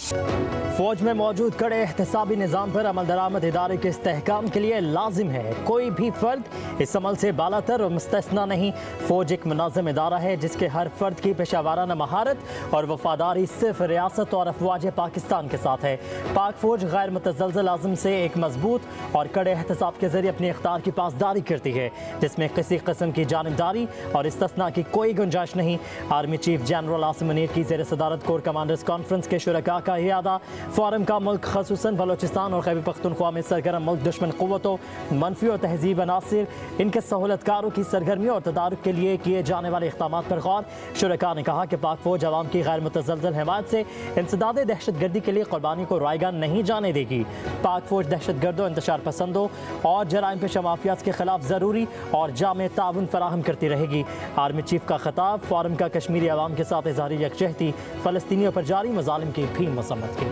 फौज में मौजूद कड़े एहतसाबी निज़ाम पर अमल दरामद इदारे के इस्तेहकाम के लिए लाजिम है। कोई भी फ़र्द इस अमल से बालातर और मुस्तस्ना नहीं। फ़ौज एक मुनाज़म इदारा है जिसके हर फ़र्द की पेशावाराना महारत और वफादारी सिर्फ रियासत और अफवाज पाकिस्तान के साथ है। पाक फ़ौज गैर मुतज़लज़ल आज़म से एक मजबूत और कड़े एहतसाब के ज़रिए अपनी इख्तियार की पासदारी करती है, जिसमें किसी किस्म की जानिबदारी और इस्तिस्ना की कोई गुंजाइश नहीं। Army chief general Asim Munir की ज़ेर सदारत कोर कमांडर्स कॉन्फ्रेंस के शुरका का इयादा। फ़ोरम का मुल्क खसूसन बलोचिस्तान और खैबर पख्तूनख्वा में सरगर्म मुल्क दुश्मन क़ुव्वतों, मनफी और तहजीब अनासिर, इनके सहूलतकारों की सरगर्मियों और तदारुक के लिए किए जाने वाले इक़दामात पर गौर। शुरका ने कहा कि पाक फ़ौज अवाम की गैर मुतज़लज़ल हिमायत से इंसदाद दहशतगर्दी के लिए क़ुर्बानी को रायगा नहीं जाने देगी। पाक फ़ौज दहशतगर्दों, इंतशार पसंदों और जराइम पेशा माफियात के खिलाफ ज़रूरी और जामे ताउन फराहम करती रहेगी। आर्मी चीफ का खिताब। फ़ोरम का कश्मीरी अवाम के साथ इज़हारी यकजहती, फ़लस्तीनियों पर जारी मज़ालिम की भी मज़म्मत की।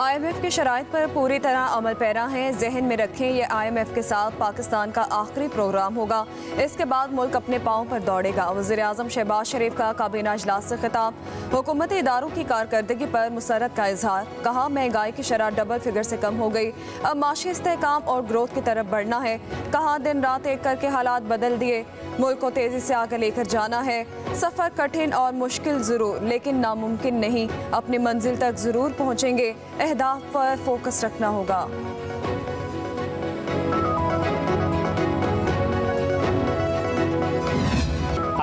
IMF की शराइत पर पूरी तरह अमल पैरा हैं। जहन में रखें, ये IMF के साथ पाकिस्तान का आखिरी प्रोग्राम होगा। इसके बाद मुल्क अपने पाँव पर दौड़ेगा। वज़ीर आज़म शहबाज शरीफ का काबीना इजलास से खिताब। हुकूमती इदारों की कारकर्दगी पर मुसरत का इजहार। कहा, महंगाई की शरह डबल फिगर से कम हो गई, अब माशी इस्तेहकाम और ग्रोथ की तरफ बढ़ना है। कहा, दिन रात एक करके हालात बदल दिए, मुल्क को तेज़ी से आगे लेकर जाना है। सफ़र कठिन और मुश्किल ज़रूर, लेकिन नामुमकिन नहीं। अपनी मंजिल तक ज़रूर पहुँचेंगे। अहदाफ पर फोकस रखना होगा।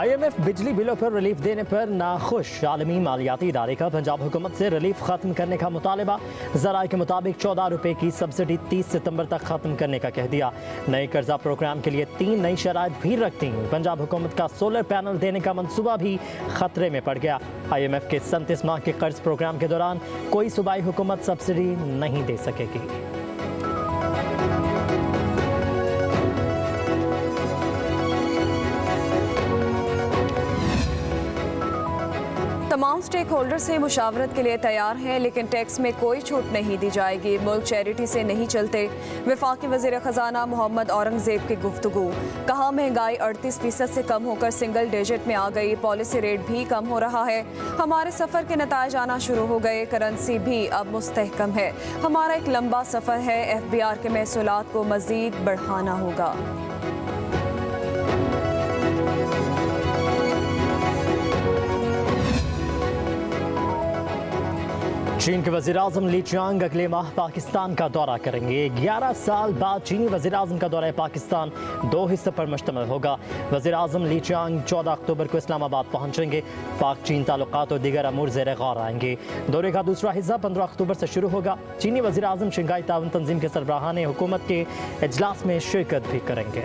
IMF बिजली बिलों पर रिलीफ देने पर नाखुश। आलमी मालियाती इदारे का पंजाब हुकूमत से रिलीफ खत्म करने का मुतालबा। ज़राए के मुताबिक 14 रुपये की सब्सिडी 30 सितंबर तक खत्म करने का कह दिया। नए कर्जा प्रोग्राम के लिए 3 नई शराइत भी रखती। पंजाब हुकूमत का सोलर पैनल देने का मनसूबा भी खतरे में पड़ गया। IMF के 37 माह के कर्ज प्रोग्राम के दौरान कोई सूबाई हुकूमत सब्सिडी नहीं दे सकेगी। तमाम स्टेक होल्डर से मुशावरत के लिए तैयार हैं, लेकिन टैक्स में कोई छूट नहीं दी जाएगी। मुल्क चैरिटी से नहीं चलते। वफाकी वज़ीर ख़जाना मोहम्मद औरंगज़ेब की गुफ्तगू। कहा, महंगाई 38% से कम होकर सिंगल डिजिट में आ गई। पॉलिसी रेट भी कम हो रहा है। हमारे सफ़र के नताइज आना शुरू हो गए। करेंसी भी अब मुस्तहकम है। हमारा एक लंबा सफ़र है। FBR के महसूलात को मज़ीद बढ़ाना होगा। चीन के वज़ीर आज़म ली चियांग अगले माह पाकिस्तान का दौरा करेंगे। 11 साल बाद चीनी वज़ीर आज़म का दौरा पाकिस्तान 2 हिस्सों पर मुश्तमिल होगा। वज़ीर आज़म ली चियांग 14 अक्टूबर को इस्लामाबाद पहुँचेंगे। पाक चीन ताल्लुकात और दीगर अमूर ज़ेर गौर आएंगे। दौरे का दूसरा हिस्सा 15 अक्टूबर से शुरू होगा। चीनी वज़ीर आज़म शंघाई ताउन तंजीम के सरबराहान हुकूमत के इजलास में शिरकत भी करेंगे।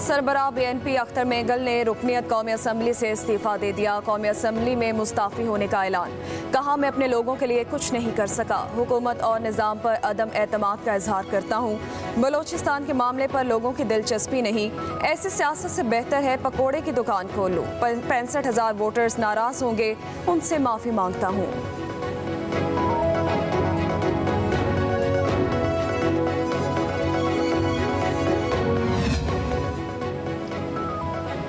सरबराह BNP अख्तर मेंगल ने रुकनियत कौमी असम्बली से इस्तीफ़ा दे दिया। कौमी असम्बली में मुस्ताफ़ी होने का ऐलान। कहा, मैं अपने लोगों के लिए कुछ नहीं कर सका। हुकूमत और निज़ाम पर अदम एतमाद का इजहार करता हूँ। बलोचिस्तान के मामले पर लोगों की दिलचस्पी नहीं। ऐसी सियासत से बेहतर है पकोड़े की दुकान खोल लूँ। 65,000 वोटर्स नाराज़ होंगे, उनसे माफ़ी मांगता हूँ।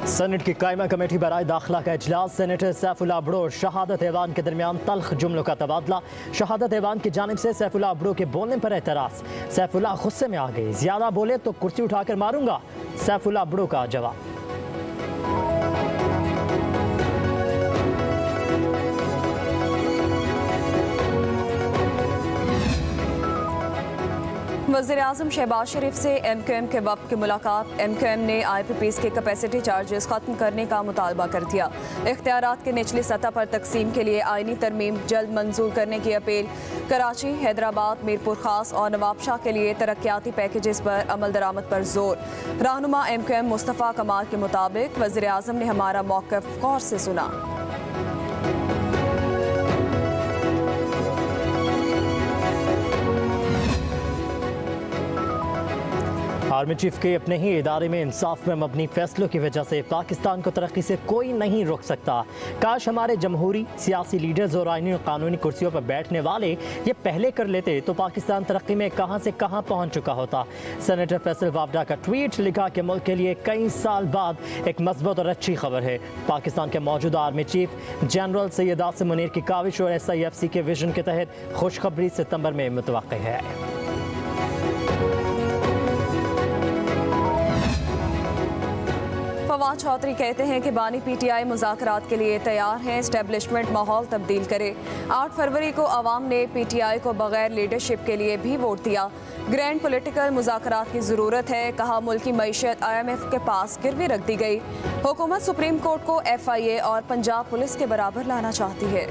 सेनेट की कायमा कमेटी बराए दाखिला का इजलास। सेनेटर सैफुल्लाह अब्दो और शहादत ऐवान के दरमियान तल्ख जुमलों का तबादला। शहादत ऐवान की जानिब से सैफुल्लाह अब्दो के बोलने पर एतराज़। सैफुल्लाह गुस्से में आ गई, ज्यादा बोले तो कुर्सी उठाकर मारूंगा। सैफुल्लाह अब्दो का जवाब। वज़ीर आज़म शहबाज शरीफ से MQM के वफ़द की मुलाकात। MQM ने IPPs के कैपेसिटी चार्जेस ख़त्म करने का मुतालबा कर दिया। इख्तियारात के निचली सतह पर तकसीम के लिए आइनी तरमीम जल्द मंजूर करने की अपील। कराची, हैदराबाद, मीरपुर खास और नवाबशाह के लिए तरक्याती पैकेजेस पर अमल दरामद पर जोर। रहनुमा MQM मुस्तफ़ा कमाल के मुताबिक वज़ीर आज़म ने हमारा मौक़िफ़ गौर से सुना। आर्मी चीफ के अपने ही इदारे में इंसाफ में मबनी फैसलों की वजह से पाकिस्तान को तरक्की से कोई नहीं रोक सकता। काश हमारे जमहूरी सियासी लीडर्स और आईनी और कानूनी कुर्सियों पर बैठने वाले ये पहले कर लेते तो पाकिस्तान तरक्की में कहां से कहां पहुंच चुका होता। सेनेटर फैसल वावडा का ट्वीट लिखा कि मुल्क के लिए कई साल बाद एक मजबूत और अच्छी खबर है। पाकिस्तान के मौजूदा army chief general Syed Asim Munir की काविश और SIFC के विजन के तहत खुशखबरी सितंबर में मुतवक्किल है। फवाद चौधरी कहते हैं कि बानी PTI मुज़ाकरात के लिए तैयार हैं। एस्टेब्लिशमेंट माहौल तब्दील करे। 8 फरवरी को अवाम ने PTI को बगैर लीडरशिप के लिए भी वोट दिया। ग्रैंड पॉलिटिकल मुज़ाकरात की ज़रूरत है। कहा मुल्क की मईशत IMF के पास गिरवी रख दी गई। हुकूमत सुप्रीम कोर्ट को FIA और पंजाब पुलिस के बराबर लाना चाहती है।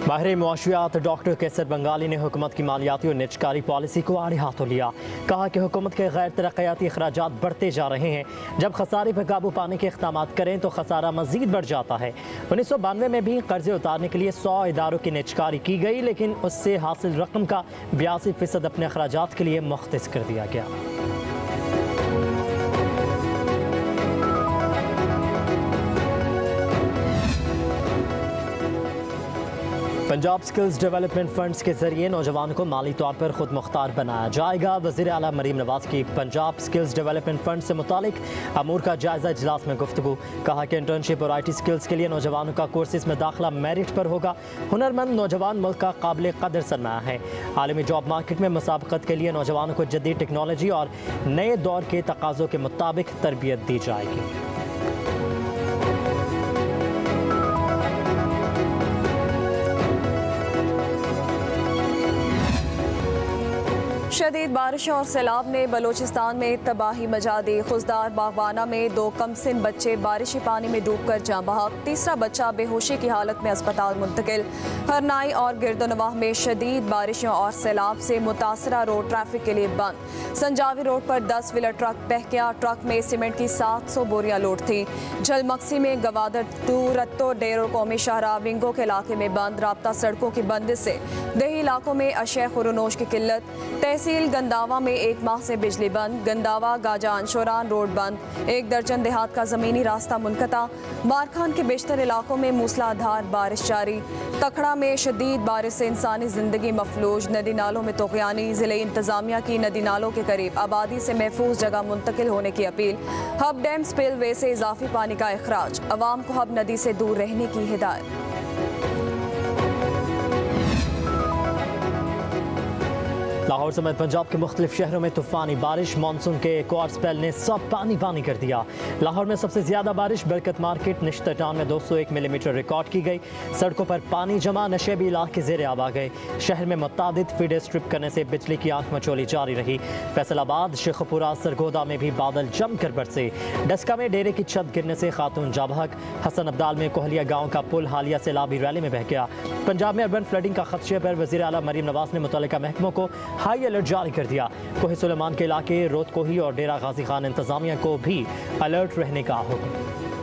माहिर मुआशियात डॉक्टर कैसर बंगाली ने हुकूमत की मालियाती और निजकारी पॉलिसी को आड़े हाथों लिया। कहा कि हुकूमत के गैर तरक्याती अखराजात बढ़ते जा रहे हैं। जब खसारे पर काबू पाने के इक़दाम करें तो खसारा मजीद बढ़ जाता है। 1992 में भी कर्जे उतारने के लिए 100 इदारों की निजकारी की गई, लेकिन उससे हासिल रकम का 82% अपने अखराजात के लिए मुख्तस कर दिया गया। पंजाब स्किल्स डेवलपमेंट फंड्स के जरिए नौजवानों को माली तौर पर खुद मुख्तार बनाया जाएगा। वज़ीर आला मरीम नवाज की पंजाब स्किल्स डेवलपमेंट फंड से मुतालिक अमूर का जायजा इजलास में गुफ्तगू। कहा कि इंटर्नशिप और IT स्किल्स के लिए नौजवानों का कोर्सेज में दाखिला मेरिट पर होगा। हुनरमंद नौजवान मुल्क का काबिल कदर सरमाया है। आलमी जॉब मार्केट में मुसाबकत के लिए नौजवानों को जदीद टेक्नोलॉजी और नए दौर के तकाज़ों के मुताबिक तरबियत दी जाएगी। शदीद बारिशों और सैलाब ने बलोचिस्तान में तबाही मचा दी। खुजदार बागवाना में 2 कमसिन बच्चे बारिशी पानी में डूबकर जाँ बहक। तीसरा बच्चा बेहोशी की हालत में अस्पताल मुंतकिल। हरनाई और गिरदोनवाह में शदीद बारिशों और सैलाब से मुतासरा रोड ट्रैफिक के लिए बंद। संजावी रोड पर 10 व्हीलर ट्रक बह गया। ट्रक में सीमेंट की 700 बोरियां लोड थी। जलमक्सी में गवादर टू रत्तो डेरो कौमी शाहराह विंगो के इलाके में बंद। राब्ता सड़कों की बंदिश से देही इलाकों में अशय खुरनोश की किल्लत। तहसील गंदावा में 1 माह से बिजली बंद। गंदावा गाजा अंशोरान रोड बंद। 1 दर्जन देहात का ज़मीनी रास्ता मुनक़ता। बारखान के बेशतर इलाकों में मूसलाधार बारिश जारी। तखड़ा में शदीद बारिश से इंसानी ज़िंदगी मफलूज। नदी नालों में तोग़यानी। ज़िले इंतज़ामिया की नदी नालों के करीब आबादी से महफूज जगह मुंतकिल होने की अपील। हब डैम स्पिलवे से इजाफी पानी का अखराज। अवाम को हब नदी से दूर रहने की हिदायत। लाहौर समेत पंजाब के मुख्तलिफ शहरों में तूफानी बारिश। मानसून के एक और स्पेल ने सब पानी पानी कर दिया। लाहौर में सबसे ज्यादा बारिश बरकत मार्केट निश्तर टाउन में 201 मिलीमीटर रिकॉर्ड की गई। सड़कों पर पानी जमा। नशेबी इलाके ज़ेरे आब आ गए। शहर में मुतादिद फीडर स्ट्रिप करने से बिजली की आंख मचोली जारी रही। फैसलाबाद, शेखपुरा, सरगोदा में भी बादल जमकर बरसे। डस्का में डेरे की छत गिरने से खातून जाबहक। हसन अब्दाल में कोहलिया गाँव का पुल हालिया सैलाबी रैली में बह गया। पंजाब में अर्बन फ्लडिंग का खदशे पर वज़ीर आला मरीम नवाज ने मुतल्लिका महकमों को हाई अलर्ट जारी कर दिया। कोही सुलेमान के इलाके, रोतकोही और डेरा गाजी खान इंतजामिया को भी अलर्ट रहने का हुक्म।